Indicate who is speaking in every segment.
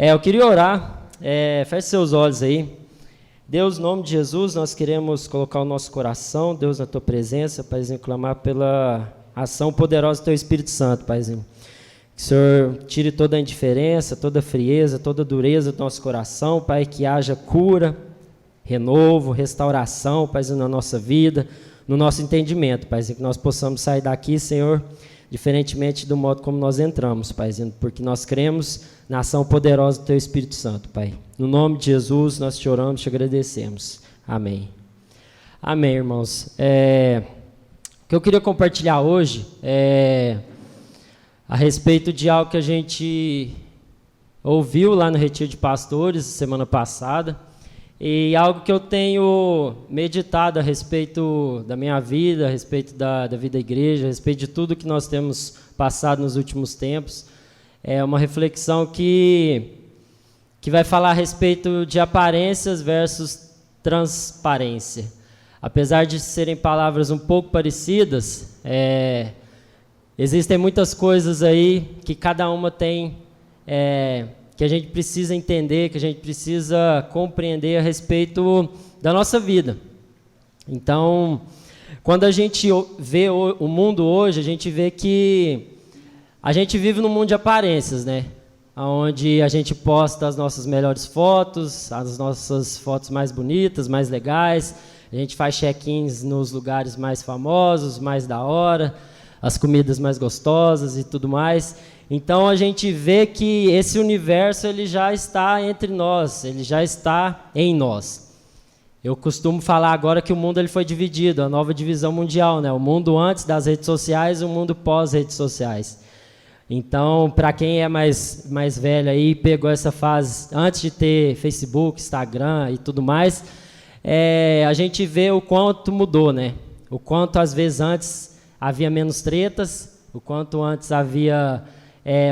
Speaker 1: Eu queria orar, feche seus olhos aí. Deus, no nome de Jesus, nós queremos colocar o nosso coração, Deus, na Tua presença, Paizinho, clamar pela ação poderosa do Teu Espírito Santo, Paizinho. Que o Senhor tire toda a indiferença, toda a frieza, toda a dureza do nosso coração, Pai, que haja cura, renovo, restauração, Paizinho, na nossa vida, no nosso entendimento, Paizinho, que nós possamos sair daqui, Senhor, diferentemente do modo como nós entramos, Paizinho, porque nós cremos na ação poderosa do Teu Espírito Santo, Pai. No nome de Jesus, nós te oramos, te agradecemos. Amém. Amém, irmãos. O que eu queria compartilhar hoje é a respeito de algo que a gente ouviu lá no Retiro de Pastores, semana passada, e algo que eu tenho meditado a respeito da minha vida, a respeito da vida da igreja, a respeito de tudo que nós temos passado nos últimos tempos. É uma reflexão que vai falar a respeito de aparências versus transparência. Apesar de serem palavras um pouco parecidas, existem muitas coisas aí que cada uma tem, que a gente precisa entender, que a gente precisa compreender a respeito da nossa vida. Então, quando a gente vê o mundo hoje, a gente vê que a gente vive num mundo de aparências, né? Onde a gente posta as nossas melhores fotos, as nossas fotos mais bonitas, mais legais, a gente faz check-ins nos lugares mais famosos, mais da hora, as comidas mais gostosas e tudo mais. Então a gente vê que esse universo ele já está entre nós, ele já está em nós. Eu costumo falar agora que o mundo ele foi dividido, a nova divisão mundial, né? O mundo antes das redes sociais e o mundo pós-redes sociais. Então, para quem é mais velho aí, pegou essa fase antes de ter Facebook, Instagram e tudo mais, a gente vê o quanto mudou, né? O quanto às vezes antes havia menos tretas, o quanto antes havia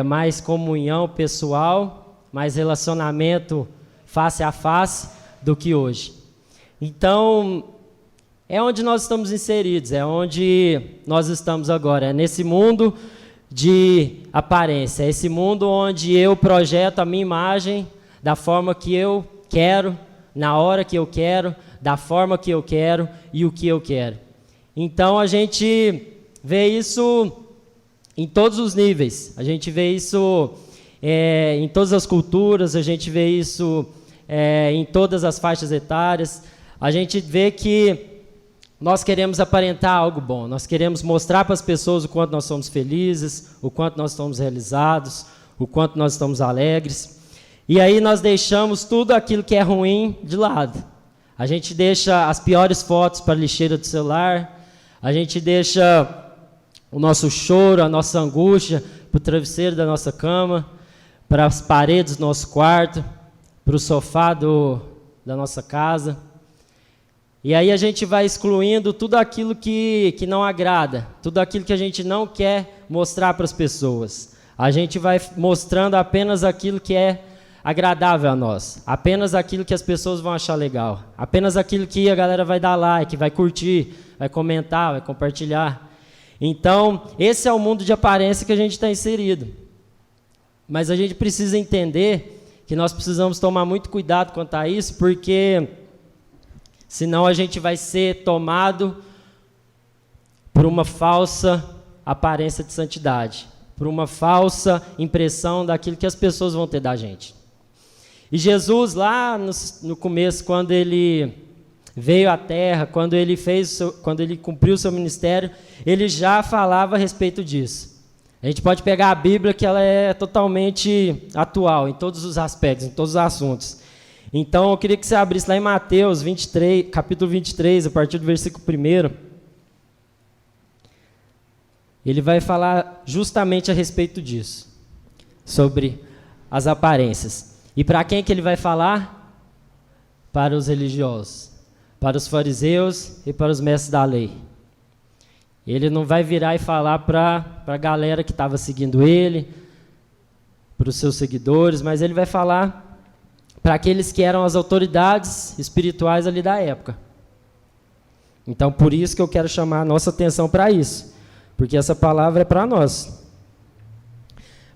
Speaker 1: mais comunhão pessoal, mais relacionamento face a face do que hoje. Então, é onde nós estamos inseridos, é onde nós estamos agora, é nesse mundo de aparência, é esse mundo onde eu projeto a minha imagem da forma que eu quero, na hora que eu quero, da forma que eu quero e o que eu quero. Então a gente vê isso em todos os níveis, a gente vê isso em todas as culturas, a gente vê isso em todas as faixas etárias, a gente vê que nós queremos aparentar algo bom, nós queremos mostrar para as pessoas o quanto nós somos felizes, o quanto nós estamos realizados, o quanto nós estamos alegres. E aí nós deixamos tudo aquilo que é ruim de lado. A gente deixa as piores fotos para a lixeira do celular, a gente deixa o nosso choro, a nossa angústia para o travesseiro da nossa cama, para as paredes do nosso quarto, para o sofá da nossa casa. E aí a gente vai excluindo tudo aquilo que não agrada, tudo aquilo que a gente não quer mostrar para as pessoas. A gente vai mostrando apenas aquilo que é agradável a nós, apenas aquilo que as pessoas vão achar legal, apenas aquilo que a galera vai dar like, vai curtir, vai comentar, vai compartilhar. Então, esse é o mundo de aparência que a gente está inserido. Mas a gente precisa entender que nós precisamos tomar muito cuidado quanto a isso, porque senão a gente vai ser tomado por uma falsa aparência de santidade, por uma falsa impressão daquilo que as pessoas vão ter da gente. E Jesus, lá no começo, quando ele veio à terra, quando ele cumpriu o seu ministério, ele já falava a respeito disso. A gente pode pegar a Bíblia, que ela é totalmente atual, em todos os aspectos, em todos os assuntos. Então, eu queria que você abrisse lá em Mateus 23, capítulo 23, a partir do versículo 1. Ele vai falar justamente a respeito disso, sobre as aparências. E para quem que ele vai falar? Para os religiosos, para os fariseus e para os mestres da lei. Ele não vai virar e falar para a galera que estava seguindo ele, para os seus seguidores, mas ele vai falar para aqueles que eram as autoridades espirituais ali da época. Então, por isso que eu quero chamar a nossa atenção para isso, porque essa palavra é para nós.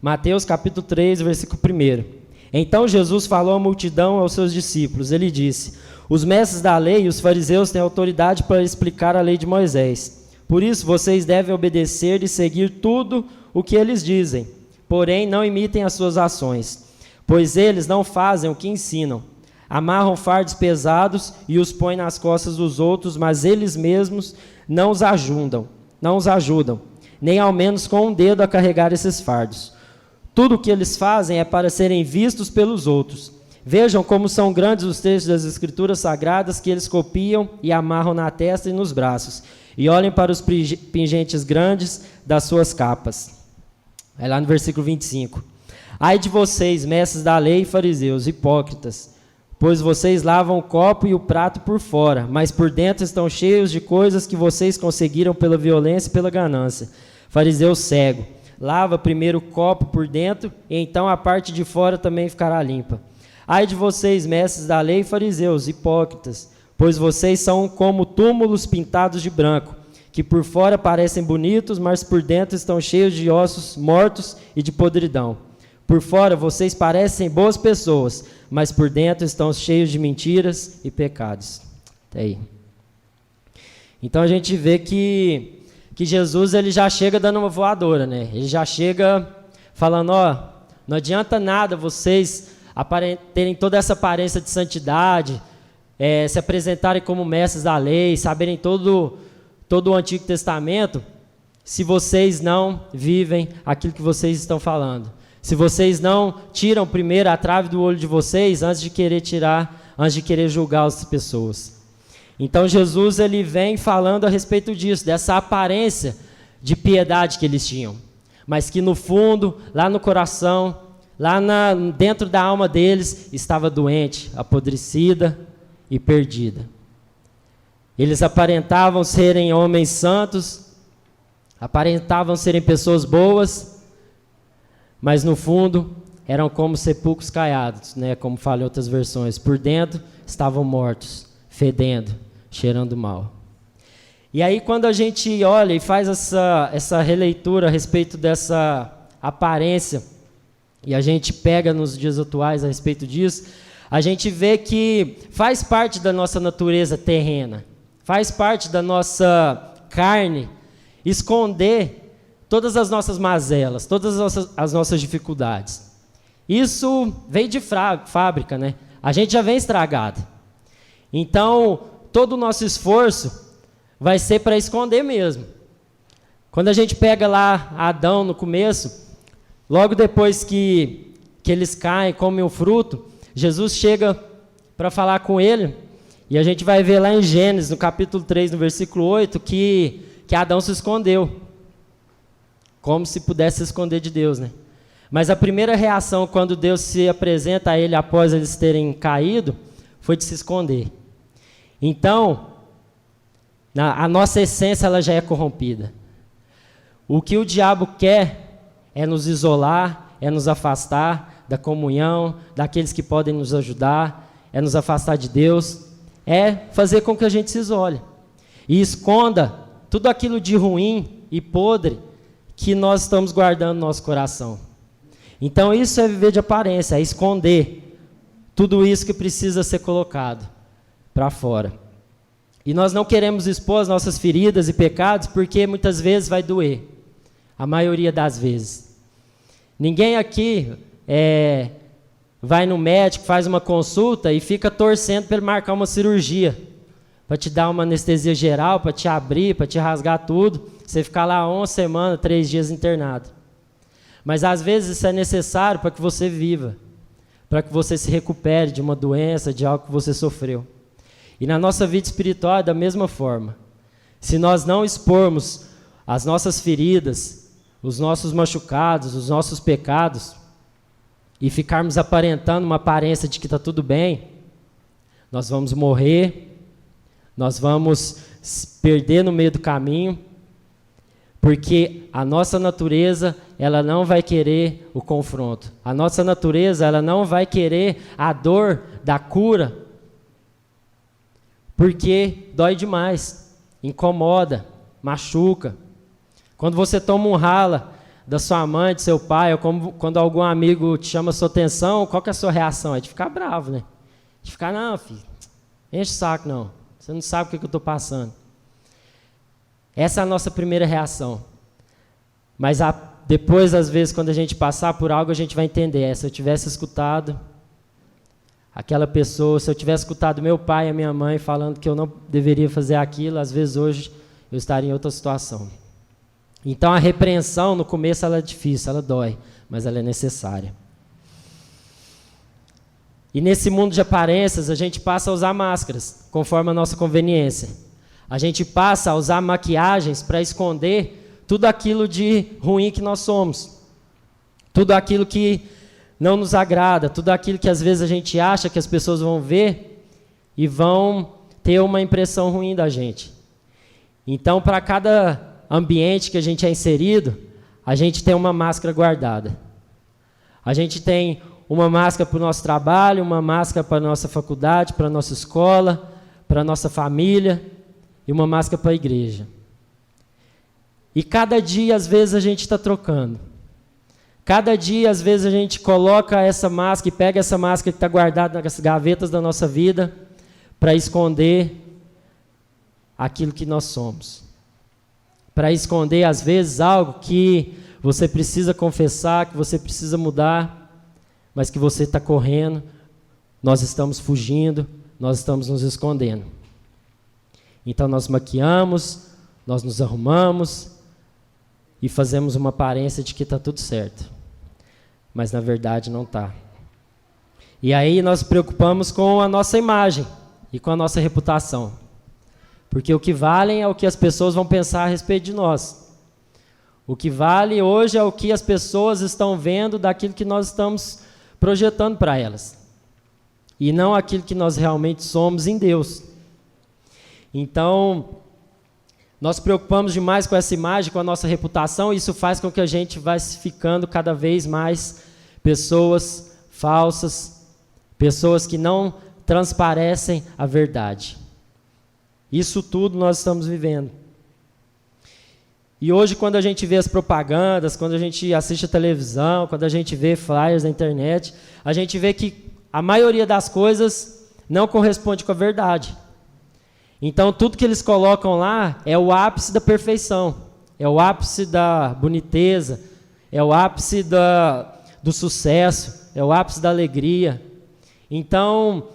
Speaker 1: Mateus capítulo 3, versículo 1. Então Jesus falou à multidão, aos seus discípulos. Ele disse: os mestres da lei e os fariseus têm autoridade para explicar a lei de Moisés. Por isso vocês devem obedecer e seguir tudo o que eles dizem. Porém, não imitem as suas ações, pois eles não fazem o que ensinam. Amarram fardos pesados e os põem nas costas dos outros, mas eles mesmos não os ajudam, nem ao menos com um dedo a carregar esses fardos. Tudo o que eles fazem é para serem vistos pelos outros. Vejam como são grandes os textos das Escrituras Sagradas que eles copiam e amarram na testa e nos braços. E olhem para os pingentes grandes das suas capas. É lá no versículo 25. Ai de vocês, mestres da lei e fariseus, hipócritas, pois vocês lavam o copo e o prato por fora, mas por dentro estão cheios de coisas que vocês conseguiram pela violência e pela ganância. Fariseu cego, lava primeiro o copo por dentro, e então a parte de fora também ficará limpa. Ai de vocês, mestres da lei e fariseus, hipócritas, pois vocês são como túmulos pintados de branco, que por fora parecem bonitos, mas por dentro estão cheios de ossos mortos e de podridão. Por fora vocês parecem boas pessoas, mas por dentro estão cheios de mentiras e pecados. Até aí. Então a gente vê que Jesus ele já chega dando uma voadora, né? Ele já chega falando, não adianta nada vocês terem toda essa aparência de santidade, se apresentarem como mestres da lei, saberem todo o Antigo Testamento, se vocês não vivem aquilo que vocês estão falando. Se vocês não tiram primeiro a trave do olho de vocês antes de querer julgar as pessoas. Então Jesus ele vem falando a respeito disso, dessa aparência de piedade que eles tinham, mas que no fundo, lá no coração, dentro da alma deles, estava doente, apodrecida e perdida. Eles aparentavam serem homens santos, aparentavam serem pessoas boas, mas no fundo eram como sepulcros caiados, né? Como fala em outras versões. Por dentro estavam mortos, fedendo, cheirando mal. E aí quando a gente olha e faz essa releitura a respeito dessa aparência, e a gente pega nos dias atuais a respeito disso, a gente vê que faz parte da nossa natureza terrena, faz parte da nossa carne esconder todas as nossas mazelas, todas as nossas dificuldades. Isso veio de fábrica, né? A gente já vem estragado. Então, todo o nosso esforço vai ser para esconder mesmo. Quando a gente pega lá Adão no começo, logo depois que eles caem, comem o fruto, Jesus chega para falar com ele, e a gente vai ver lá em Gênesis, no capítulo 3, no versículo 8, que Adão se escondeu. Como se pudesse se esconder de Deus, né? Mas a primeira reação quando Deus se apresenta a ele após eles terem caído, foi de se esconder. Então, a nossa essência ela já é corrompida. O que o diabo quer é nos isolar, é nos afastar da comunhão, daqueles que podem nos ajudar, é nos afastar de Deus, é fazer com que a gente se isole e esconda tudo aquilo de ruim e podre que nós estamos guardando no nosso coração. Então isso é viver de aparência, é esconder tudo isso que precisa ser colocado para fora. E nós não queremos expor as nossas feridas e pecados porque muitas vezes vai doer, a maioria das vezes. Ninguém aqui vai no médico, faz uma consulta e fica torcendo para ele marcar uma cirurgia, para te dar uma anestesia geral, para te abrir, para te rasgar tudo, você ficar lá 1 semana, 3 dias internado. Mas às vezes isso é necessário para que você viva, para que você se recupere de uma doença, de algo que você sofreu. E na nossa vida espiritual é da mesma forma. Se nós não expormos as nossas feridas, os nossos machucados, os nossos pecados, e ficarmos aparentando uma aparência de que está tudo bem, nós vamos morrer, nós vamos perder no meio do caminho, porque a nossa natureza, ela não vai querer o confronto. A nossa natureza, ela não vai querer a dor da cura, porque dói demais, incomoda, machuca. Quando você toma um rala da sua mãe, do seu pai, ou quando algum amigo te chama a sua atenção, qual que é a sua reação? É de ficar bravo, né? De ficar, não, filho, enche o saco, não. Você não sabe o que eu estou passando. Essa é a nossa primeira reação. Mas depois, às vezes, quando a gente passar por algo, a gente vai entender. Se eu tivesse escutado aquela pessoa, se eu tivesse escutado meu pai e a minha mãe falando que eu não deveria fazer aquilo, às vezes hoje eu estaria em outra situação. Então a repreensão, no começo, ela é difícil, ela dói, mas ela é necessária. E nesse mundo de aparências, a gente passa a usar máscaras, conforme a nossa conveniência. A gente passa a usar maquiagens para esconder tudo aquilo de ruim que nós somos. Tudo aquilo que não nos agrada, tudo aquilo que às vezes a gente acha que as pessoas vão ver e vão ter uma impressão ruim da gente. Então, para cada ambiente que a gente é inserido, a gente tem uma máscara guardada. A gente tem uma máscara para o nosso trabalho, uma máscara para a nossa faculdade, para a nossa escola, para a nossa família e uma máscara para a igreja. E cada dia, às vezes, a gente está trocando. Cada dia, às vezes, a gente coloca essa máscara e pega essa máscara que está guardada nas gavetas da nossa vida para esconder aquilo que nós somos. Para esconder, às vezes, algo que você precisa confessar, que você precisa mudar, mas que você está correndo, nós estamos fugindo, nós estamos nos escondendo. Então nós maquiamos, nós nos arrumamos e fazemos uma aparência de que está tudo certo. Mas na verdade não está. E aí nós nos preocupamos com a nossa imagem e com a nossa reputação. Porque o que vale é o que as pessoas vão pensar a respeito de nós. O que vale hoje é o que as pessoas estão vendo daquilo que nós estamos projetando para elas. E não aquilo que nós realmente somos em Deus. Então, nós preocupamos demais com essa imagem, com a nossa reputação, e isso faz com que a gente vá ficando cada vez mais pessoas falsas, pessoas que não transparecem a verdade. Isso tudo nós estamos vivendo. E hoje, quando a gente vê as propagandas, quando a gente assiste a televisão, quando a gente vê flyers na internet, a gente vê que a maioria das coisas não corresponde com a verdade. Então, tudo que eles colocam lá é o ápice da perfeição, é o ápice da boniteza, é o ápice do sucesso, é o ápice da alegria. Então,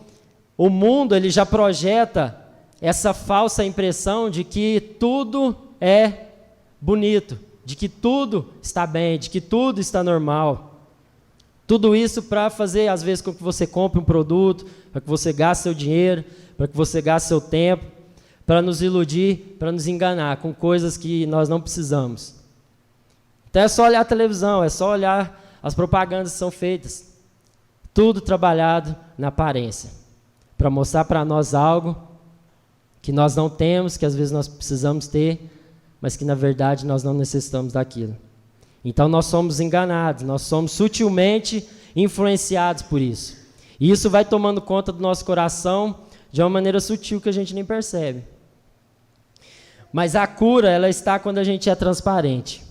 Speaker 1: o mundo ele já projeta essa falsa impressão de que tudo é bonito, de que tudo está bem, de que tudo está normal. Tudo isso para fazer, às vezes, com que você compre um produto, para que você gaste seu dinheiro, para que você gaste seu tempo, para nos iludir, para nos enganar com coisas que nós não precisamos. Então é só olhar a televisão, é só olhar as propagandas que são feitas. Tudo trabalhado na aparência, para mostrar para nós algo que nós não temos, que às vezes nós precisamos ter, mas que na verdade nós não necessitamos daquilo. Então nós somos enganados, nós somos sutilmente influenciados por isso. E isso vai tomando conta do nosso coração de uma maneira sutil que a gente nem percebe. Mas a cura, ela está quando a gente é transparente.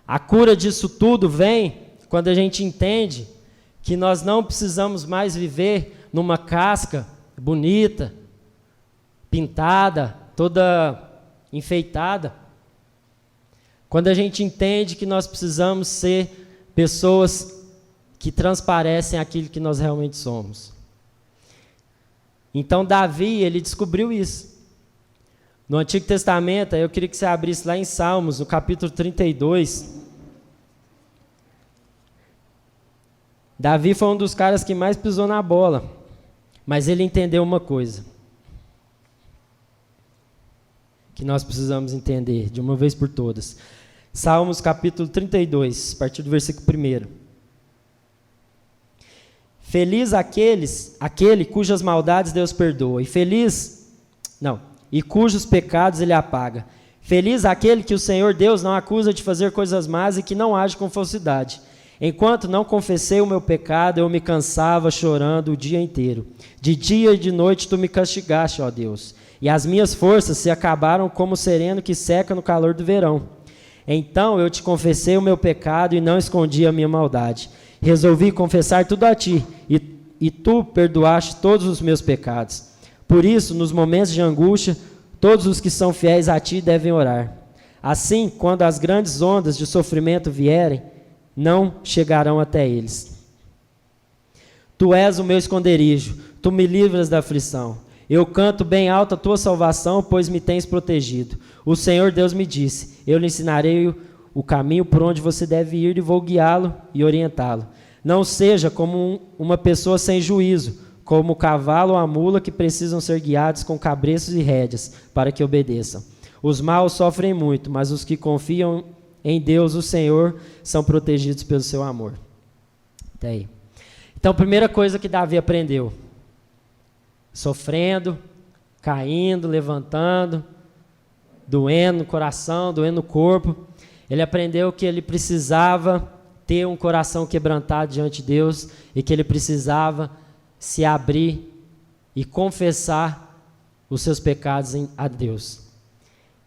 Speaker 1: A cura disso tudo vem quando a gente entende que nós não precisamos mais viver numa casca bonita, pintada, toda enfeitada. Quando a gente entende que nós precisamos ser pessoas que transparecem aquilo que nós realmente somos. Então Davi, ele descobriu isso. No Antigo Testamento, eu queria que você abrisse lá em Salmos, no capítulo 32. Davi foi um dos caras que mais pisou na bola, mas ele entendeu uma coisa, que nós precisamos entender de uma vez por todas. Salmos capítulo 32, a partir do versículo 1. Feliz aquele cujas maldades Deus perdoa, e cujos pecados ele apaga. Feliz aquele que o Senhor Deus não acusa de fazer coisas más e que não age com falsidade. Enquanto não confessei o meu pecado, eu me cansava chorando o dia inteiro. De dia e de noite tu me castigaste, ó Deus, e as minhas forças se acabaram como o sereno que seca no calor do verão. Então eu te confessei o meu pecado e não escondi a minha maldade. Resolvi confessar tudo a ti, e tu perdoaste todos os meus pecados. Por isso, nos momentos de angústia, todos os que são fiéis a ti devem orar. Assim, quando as grandes ondas de sofrimento vierem, não chegarão até eles. Tu és o meu esconderijo, tu me livras da aflição. Eu canto bem alto a tua salvação, pois me tens protegido. O Senhor Deus me disse, eu lhe ensinarei o caminho por onde você deve ir e vou guiá-lo e orientá-lo. Não seja como uma pessoa sem juízo, como o cavalo ou a mula que precisam ser guiados com cabreços e rédeas para que obedeçam. Os maus sofrem muito, mas os que confiam em Deus, o Senhor, são protegidos pelo seu amor. Até aí. Então, a primeira coisa que Davi aprendeu, sofrendo, caindo, levantando, doendo no coração, doendo no corpo, ele aprendeu que ele precisava ter um coração quebrantado diante de Deus e que ele precisava se abrir e confessar os seus pecados a Deus.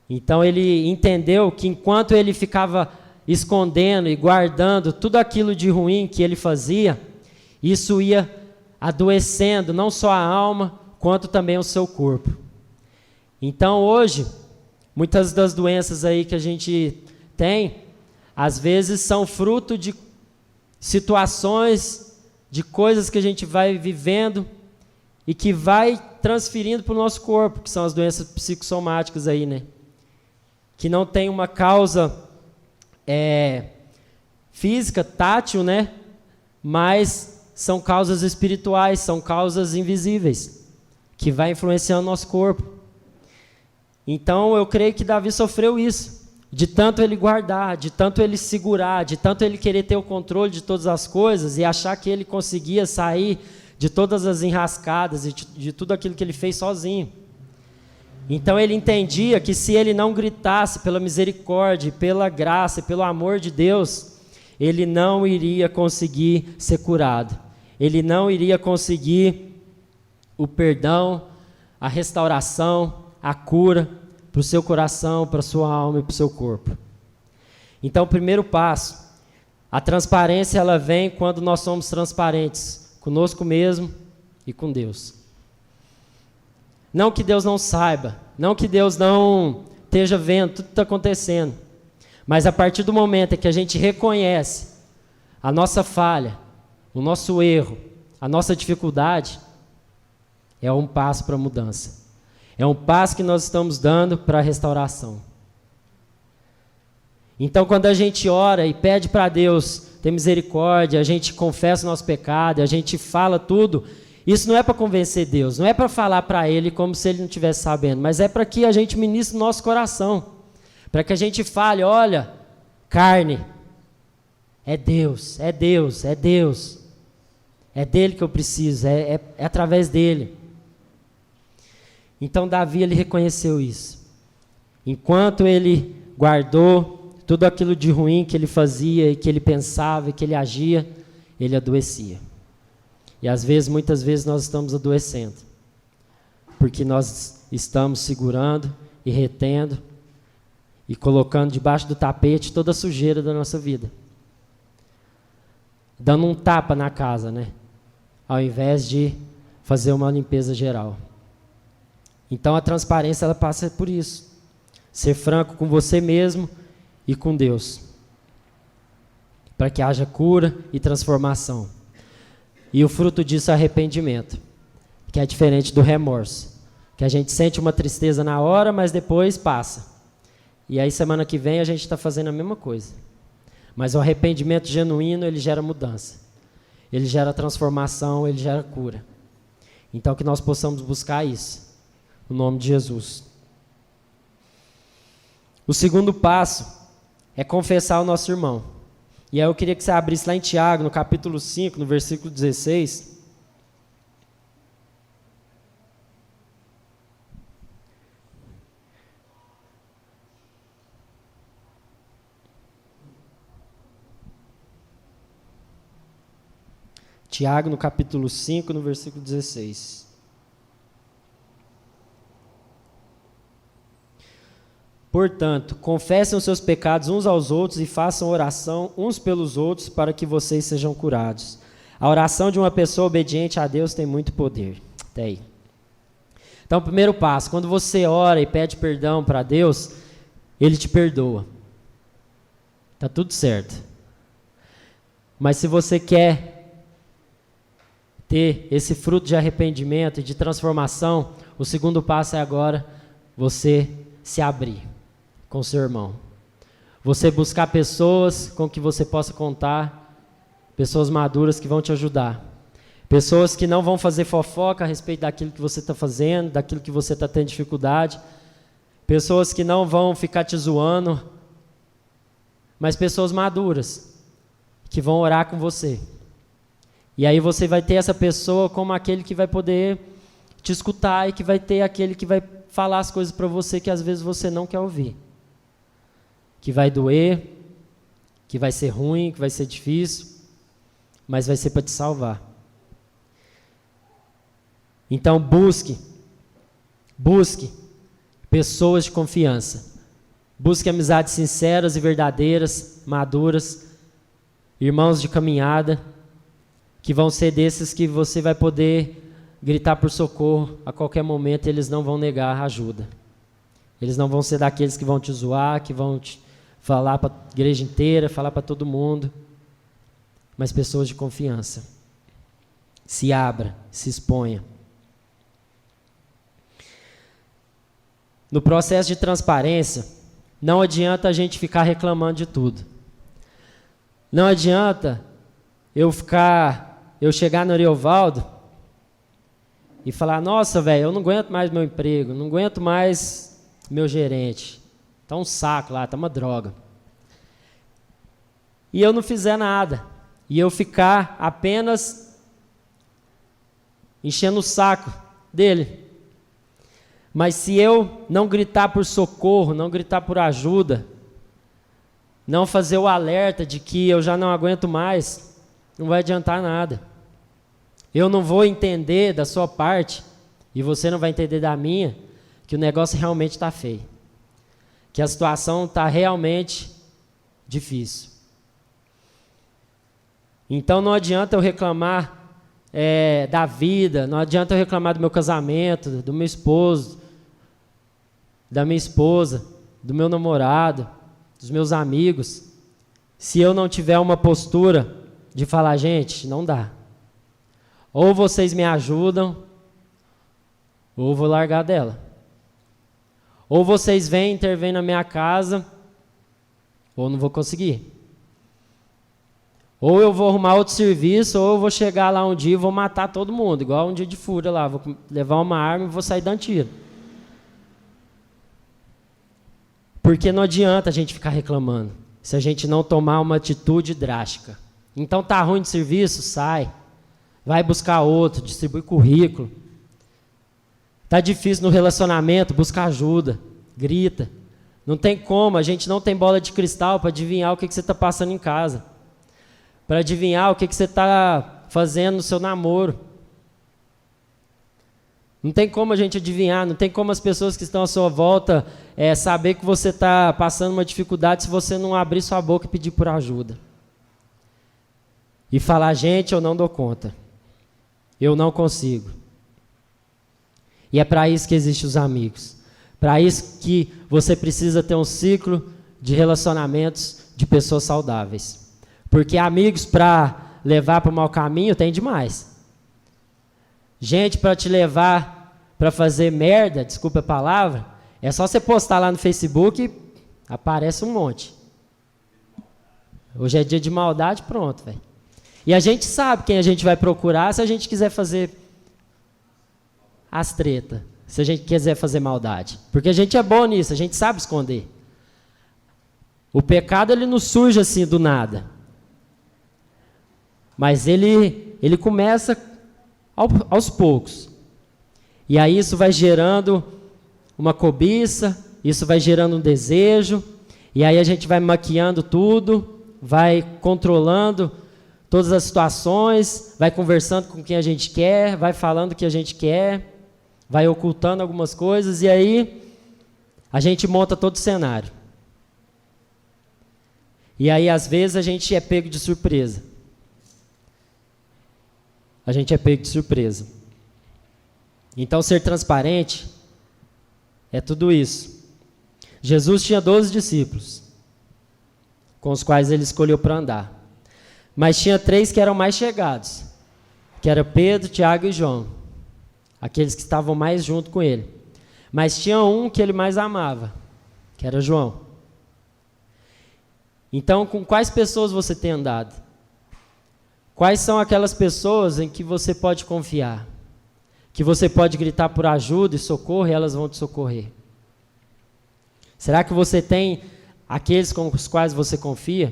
Speaker 1: Então ele entendeu que enquanto ele ficava escondendo e guardando tudo aquilo de ruim que ele fazia, isso ia adoecendo não só a alma, quanto também o seu corpo. Então hoje, muitas das doenças aí que a gente tem, às vezes são fruto de situações, de coisas que a gente vai vivendo e que vai transferindo para o nosso corpo, que são as doenças psicossomáticas aí, né? Que não tem uma causa física, tátil, né? Mas são causas espirituais, são causas invisíveis, que vai influenciando o nosso corpo. Então eu creio que Davi sofreu isso, de tanto ele guardar, de tanto ele segurar, de tanto ele querer ter o controle de todas as coisas e achar que ele conseguia sair de todas as enrascadas e de tudo aquilo que ele fez sozinho. Então ele entendia que se ele não gritasse pela misericórdia, pela graça e pelo amor de Deus, ele não iria conseguir ser curado. Ele não iria conseguir o perdão, a restauração, a cura para o seu coração, para a sua alma e para o seu corpo. Então, o primeiro passo, a transparência, ela vem quando nós somos transparentes conosco mesmo e com Deus. Não que Deus não saiba, não que Deus não esteja vendo tudo que está acontecendo, mas a partir do momento em que a gente reconhece a nossa falha, o nosso erro, a nossa dificuldade, é um passo para a mudança. É um passo que nós estamos dando para a restauração. Então, quando a gente ora e pede para Deus ter misericórdia, a gente confessa o nosso pecado, a gente fala tudo, isso não é para convencer Deus, não é para falar para Ele como se Ele não estivesse sabendo, mas é para que a gente ministre o nosso coração, para que a gente fale, olha, carne, é Deus, é Deus, é Deus, é dele que eu preciso, é através dele. Então Davi, ele reconheceu isso. Enquanto ele guardou tudo aquilo de ruim que ele fazia, e que ele pensava, e que ele agia, ele adoecia. E às vezes, muitas vezes nós estamos adoecendo, porque nós estamos segurando e retendo e colocando debaixo do tapete toda a sujeira da nossa vida. Dando um tapa na casa, né? Ao invés de fazer uma limpeza geral. Então a transparência, ela passa por isso. Ser franco com você mesmo e com Deus. Para que haja cura e transformação. E o fruto disso é arrependimento, que é diferente do remorso. Que a gente sente uma tristeza na hora, mas depois passa. E aí semana que vem a gente está fazendo a mesma coisa. Mas o arrependimento genuíno, ele gera mudança. Ele gera transformação, ele gera cura. Então que nós possamos buscar isso. No nome de Jesus. O segundo passo é confessar o nosso irmão. E aí eu queria que você abrisse lá em Tiago, no capítulo 5, no versículo 16. Tiago, no capítulo 5, no versículo 16. Portanto, confessem os seus pecados uns aos outros e façam oração uns pelos outros para que vocês sejam curados. A oração de uma pessoa obediente a Deus tem muito poder. Até aí. Então, o primeiro passo, quando você ora e pede perdão para Deus, Ele te perdoa. Está tudo certo. Mas se você quer ter esse fruto de arrependimento e de transformação, o segundo passo é agora você se abrir com seu irmão. Você buscar pessoas com que você possa contar, pessoas maduras que vão te ajudar. Pessoas que não vão fazer fofoca a respeito daquilo que você está fazendo, daquilo que você está tendo dificuldade. Pessoas que não vão ficar te zoando, mas pessoas maduras, que vão orar com você. E aí você vai ter essa pessoa como aquele que vai poder te escutar e que vai ter aquele que vai falar as coisas para você que às vezes você não quer ouvir. Que vai doer, que vai ser ruim, que vai ser difícil, mas vai ser para te salvar. Então busque pessoas de confiança. Busque amizades sinceras e verdadeiras, maduras, irmãos de caminhada, que vão ser desses que você vai poder gritar por socorro a qualquer momento, e eles não vão negar ajuda. Eles não vão ser daqueles que vão te zoar, que vão te falar para a igreja inteira, falar para todo mundo, mas pessoas de confiança. Se abra, se exponha. No processo de transparência, não adianta a gente ficar reclamando de tudo. Não adianta eu chegar no Ariovaldo e falar, nossa, velho, eu não aguento mais meu emprego, não aguento mais meu gerente. Tá um saco lá, tá uma droga. E eu não fizer nada. E eu ficar apenas enchendo o saco dele. Mas se eu não gritar por socorro, não gritar por ajuda, não fazer o alerta de que eu já não aguento mais, não vai adiantar nada. Eu não vou entender da sua parte, e você não vai entender da minha, que o negócio realmente está feio. Que a situação está realmente difícil. Então não adianta eu reclamar da vida, não adianta eu reclamar do meu casamento, do meu esposo, da minha esposa, do meu namorado, dos meus amigos, se eu não tiver uma postura de falar, gente, não dá. Ou vocês me ajudam, ou eu vou largar dela. Ou vocês vêm, intervêm na minha casa, ou não vou conseguir. Ou eu vou arrumar outro serviço, ou eu vou chegar lá um dia e vou matar todo mundo, igual um dia de fúria lá, vou levar uma arma e vou sair dando tiro. Porque não adianta a gente ficar reclamando, se a gente não tomar uma atitude drástica. Então tá ruim de serviço, sai. Vai buscar outro, distribui currículo. Tá difícil no relacionamento, busca ajuda, grita. Não tem como, a gente não tem bola de cristal para adivinhar o que você está passando em casa. Para adivinhar o que você está fazendo no seu namoro. Não tem como a gente adivinhar, não tem como as pessoas que estão à sua volta saber que você está passando uma dificuldade se você não abrir sua boca e pedir por ajuda. E falar, gente, eu não dou conta. Eu não consigo. E é para isso que existem os amigos. Para isso que você precisa ter um ciclo de relacionamentos de pessoas saudáveis. Porque amigos para levar para o mau caminho tem demais. Gente para te levar para fazer merda, desculpa a palavra, é só você postar lá no Facebook, aparece um monte. Hoje é dia de maldade, pronto, velho. E a gente sabe quem a gente vai procurar se a gente quiser fazer as tretas, se a gente quiser fazer maldade. Porque a gente é bom nisso, a gente sabe esconder. O pecado, ele não surge assim do nada. Mas ele começa aos poucos. E aí isso vai gerando uma cobiça, isso vai gerando um desejo, e aí a gente vai maquiando tudo, vai controlando todas as situações, vai conversando com quem a gente quer, vai falando o que a gente quer, vai ocultando algumas coisas, e aí a gente monta todo o cenário. E aí, às vezes, a gente é pego de surpresa. A gente é pego de surpresa. Então, ser transparente é tudo isso. Jesus tinha 12 discípulos, com os quais ele escolheu para andar. Mas tinha 3 que eram mais chegados, que eram Pedro, Tiago e João, aqueles que estavam mais junto com ele. Mas tinha um que ele mais amava, que era João. Então, com quais pessoas você tem andado? Quais são aquelas pessoas em que você pode confiar? Que você pode gritar por ajuda e socorro e elas vão te socorrer? Será que você tem aqueles com os quais você confia?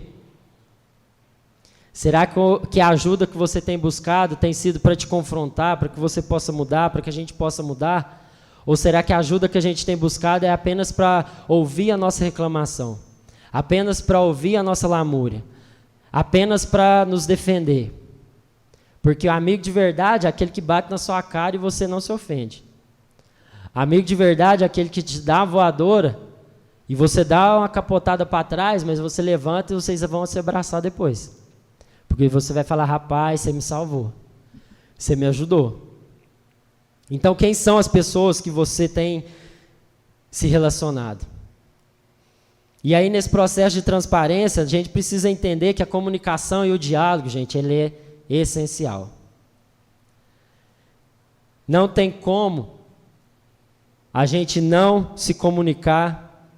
Speaker 1: Será que a ajuda que você tem buscado tem sido para te confrontar, para que você possa mudar, para que a gente possa mudar? Ou será que a ajuda que a gente tem buscado é apenas para ouvir a nossa reclamação? Apenas para ouvir a nossa lamúria? Apenas para nos defender? Porque o amigo de verdade é aquele que bate na sua cara e você não se ofende. Amigo de verdade é aquele que te dá a voadora e você dá uma capotada para trás, mas você levanta e vocês vão se abraçar depois. Porque você vai falar, rapaz, você me salvou. Você me ajudou. Então, quem são as pessoas que você tem se relacionado? E aí, nesse processo de transparência, a gente precisa entender que a comunicação e o diálogo, gente, ele é essencial. Não tem como a gente não se comunicar,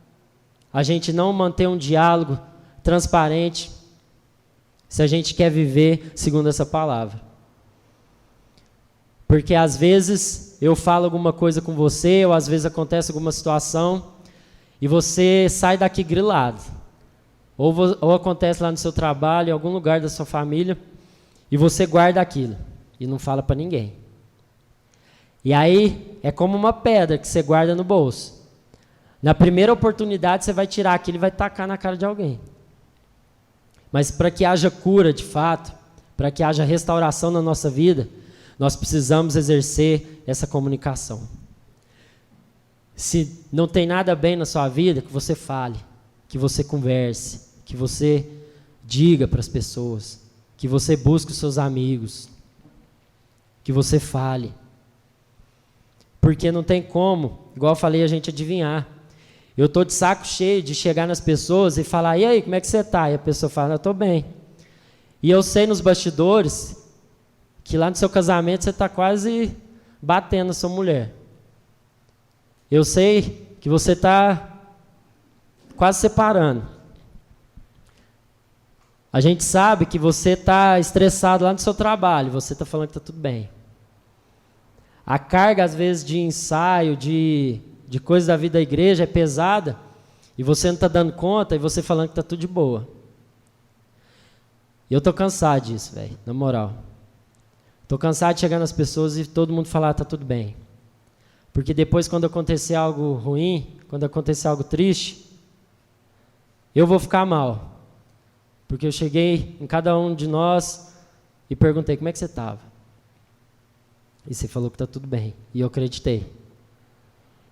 Speaker 1: a gente não manter um diálogo transparente, se a gente quer viver segundo essa palavra. Porque às vezes eu falo alguma coisa com você, ou às vezes acontece alguma situação, e você sai daqui grilado. Ou acontece lá no seu trabalho, em algum lugar da sua família, e você guarda aquilo, e não fala para ninguém. E aí, é como uma pedra que você guarda no bolso. Na primeira oportunidade, você vai tirar aquilo e vai tacar na cara de alguém. Mas para que haja cura de fato, para que haja restauração na nossa vida, nós precisamos exercer essa comunicação. Se não tem nada bem na sua vida, que você fale, que você converse, que você diga para as pessoas, que você busque os seus amigos, que você fale. Porque não tem como, igual eu falei, a gente adivinhar. Eu estou de saco cheio de chegar nas pessoas e falar, e aí, como é que você está? E a pessoa fala, eu estou bem. E eu sei nos bastidores que lá no seu casamento você está quase batendo a sua mulher. Eu sei que você está quase separando. A gente sabe que você está estressado lá no seu trabalho, você está falando que está tudo bem. A carga, às vezes, de ensaio, de coisas da vida da igreja é pesada, e você não está dando conta, e você falando que está tudo de boa. E eu estou cansado disso, velho, na moral. Estou cansado de chegar nas pessoas e todo mundo falar, está tudo bem. Porque depois, quando acontecer algo ruim, quando acontecer algo triste, eu vou ficar mal. Porque eu cheguei em cada um de nós e perguntei, como é que você estava? E você falou que está tudo bem. E eu acreditei.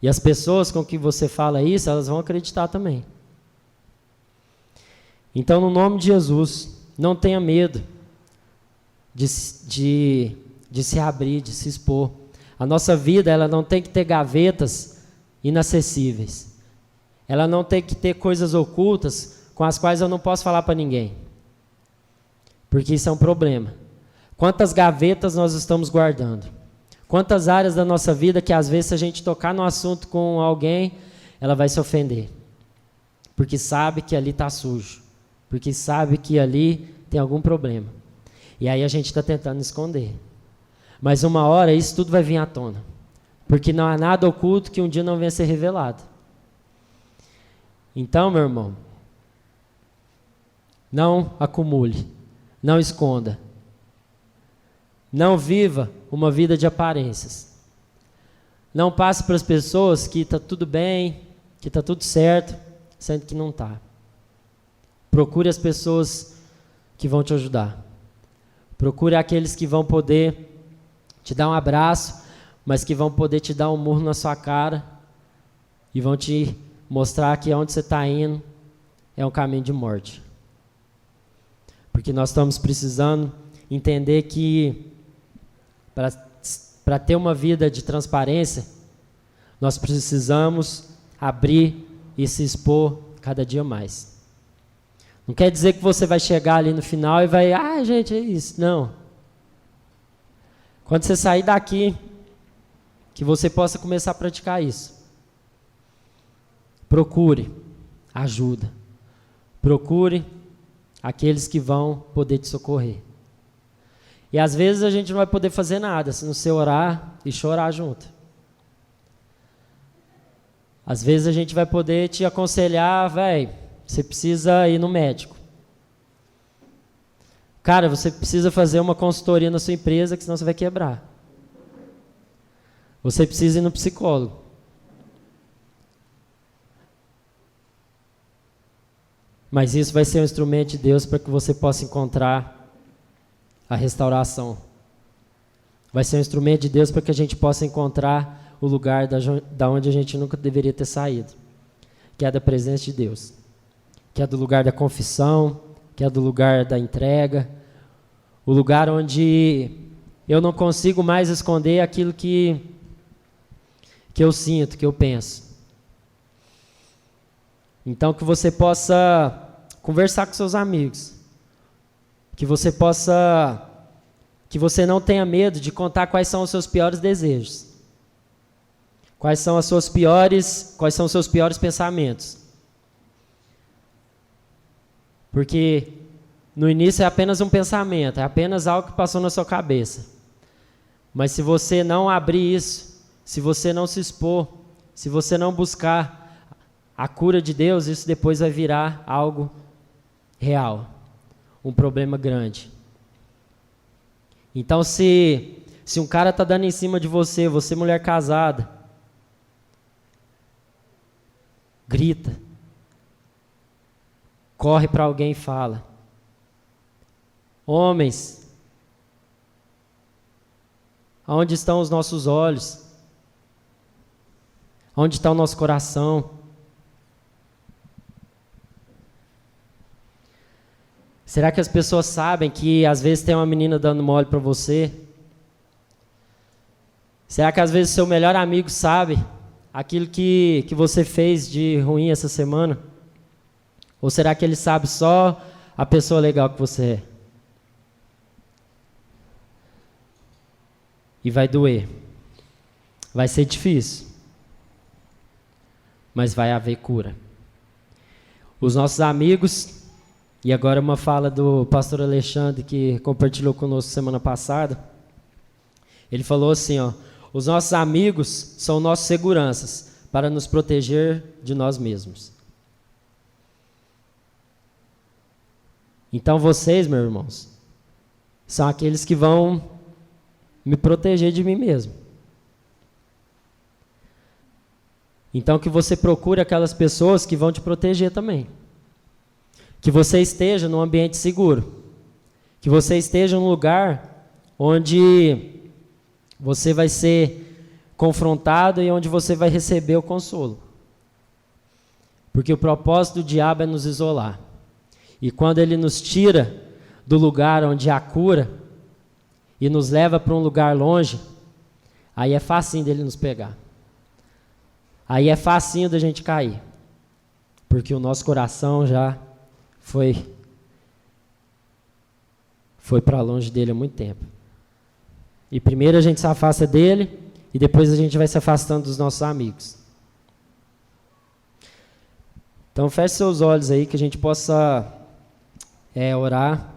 Speaker 1: E as pessoas com que você fala isso, elas vão acreditar também. Então, no nome de Jesus, não tenha medo de se abrir, de se expor. A nossa vida, ela não tem que ter gavetas inacessíveis. Ela não tem que ter coisas ocultas com as quais eu não posso falar para ninguém. Porque isso é um problema. Quantas gavetas nós estamos guardando? Quantas áreas da nossa vida que às vezes se a gente tocar no assunto com alguém, ela vai se ofender. Porque sabe que ali está sujo. Porque sabe que ali tem algum problema. E aí a gente está tentando esconder. Mas uma hora isso tudo vai vir à tona. Porque não há nada oculto que um dia não venha a ser revelado. Então, meu irmão, não acumule, não esconda. Não viva uma vida de aparências. Não passe para as pessoas que está tudo bem, que está tudo certo, sendo que não está. Procure as pessoas que vão te ajudar. Procure aqueles que vão poder te dar um abraço, mas que vão poder te dar um murro na sua cara e vão te mostrar que onde você está indo é um caminho de morte. Porque nós estamos precisando entender que para ter uma vida de transparência, nós precisamos abrir e se expor cada dia mais. Não quer dizer que você vai chegar ali no final e vai, gente, é isso. Não. Quando você sair daqui, que você possa começar a praticar isso. Procure ajuda. Procure aqueles que vão poder te socorrer. E às vezes a gente não vai poder fazer nada se não você orar e chorar junto. Às vezes a gente vai poder te aconselhar, você precisa ir no médico. Cara, você precisa fazer uma consultoria na sua empresa, que senão você vai quebrar. Você precisa ir no psicólogo. Mas isso vai ser um instrumento de Deus para que você possa encontrar a restauração. Vai ser um instrumento de Deus para que a gente possa encontrar o lugar da onde a gente nunca deveria ter saído, que é da presença de Deus, que é do lugar da confissão, que é do lugar da entrega, o lugar onde eu não consigo mais esconder aquilo que eu sinto, que eu penso. Então, que você possa conversar com seus amigos, que você não tenha medo de contar quais são os seus piores desejos, quais são os seus piores pensamentos. Porque no início é apenas um pensamento, é apenas algo que passou na sua cabeça. Mas se você não abrir isso, se você não se expor, se você não buscar a cura de Deus, isso depois vai virar algo real, um problema grande. Então, se um cara está dando em cima de você, você mulher casada, grita, corre para alguém e fala. Homens, aonde estão os nossos olhos? Onde está o nosso coração? Será que as pessoas sabem que às vezes tem uma menina dando mole para você? Será que às vezes seu melhor amigo sabe aquilo que você fez de ruim essa semana? Ou será que ele sabe só a pessoa legal que você é? E vai doer. Vai ser difícil. Mas vai haver cura. Os nossos amigos... E agora uma fala do pastor Alexandre, que compartilhou conosco semana passada. Ele falou assim, os nossos amigos são nossos seguranças para nos proteger de nós mesmos. Então vocês, meus irmãos, são aqueles que vão me proteger de mim mesmo. Então que você procure aquelas pessoas que vão te proteger também. Que você esteja num ambiente seguro. Que você esteja num lugar onde você vai ser confrontado e onde você vai receber o consolo. Porque o propósito do diabo é nos isolar. E quando ele nos tira do lugar onde há cura e nos leva para um lugar longe, aí é facinho dele nos pegar. Aí é facinho da gente cair. Porque o nosso coração já foi para longe dele há muito tempo. E primeiro a gente se afasta dele e depois a gente vai se afastando dos nossos amigos. Então feche seus olhos aí, que a gente possa orar.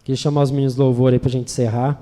Speaker 1: Queria chamar os meninos do louvor aí para a gente encerrar.